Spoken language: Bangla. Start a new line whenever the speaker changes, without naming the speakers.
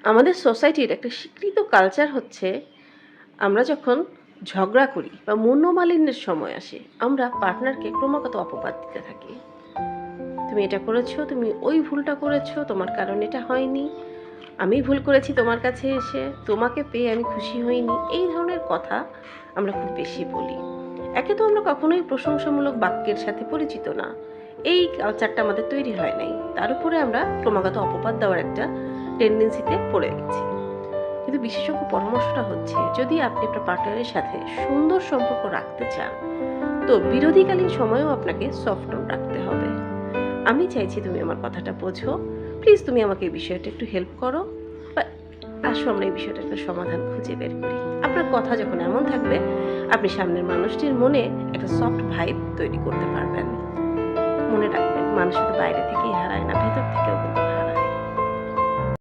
আমাদের সোসাইটির একটা স্বীকৃত কালচার হচ্ছে আমরা যখন ঝগড়া করি বা মনোমালিন্যের সময় আসে আমরা পার্টনারকে ক্রমাগত অপবাদ দিতে থাকি। তুমি এটা করেছো, তুমি ওই ভুলটা করেছো, তোমার কারণে এটা হয়নি, আমি ভুল করেছি তোমার কাছে এসে, তোমাকে পেয়ে আমি খুশি হইনি, এই ধরনের কথা আমরা খুব বেশি বলি। একে তো আমরা কখনোই প্রশংসামূলক বাক্যের সাথে পরিচিত না, এই কালচারটা আমাদের তৈরি হয় নাই, তার উপরে আমরা ক্রমাগত অপবাদ দেওয়ার একটা টেন্ডেন্সিতে পড়ে গেছি। কিন্তু বিশেষজ্ঞ পরামর্শটা হচ্ছে যদি আপনি আপনার পার্টনারের সাথে সুন্দর সম্পর্ক রাখতে চান তো বিরোধীকালীন সময়েও আপনাকে সফট টোন রাখতে হবে। আমি চাইছি তুমি আমার কথাটা বোঝো, প্লিজ তুমি আমাকে এই বিষয়টা একটু হেল্প করো, বা আসো আমরা এই বিষয়টা একটা সমাধান খুঁজে বের করি। আপনার কথা যখন এমন থাকবে আপনি সামনের মানুষটির মনে একটা সফট ভাইব তৈরি করতে পারবেন। মনে রাখবেন, মানুষ শুধু বাইরে থেকেই হারায় না, ভেতর থেকেও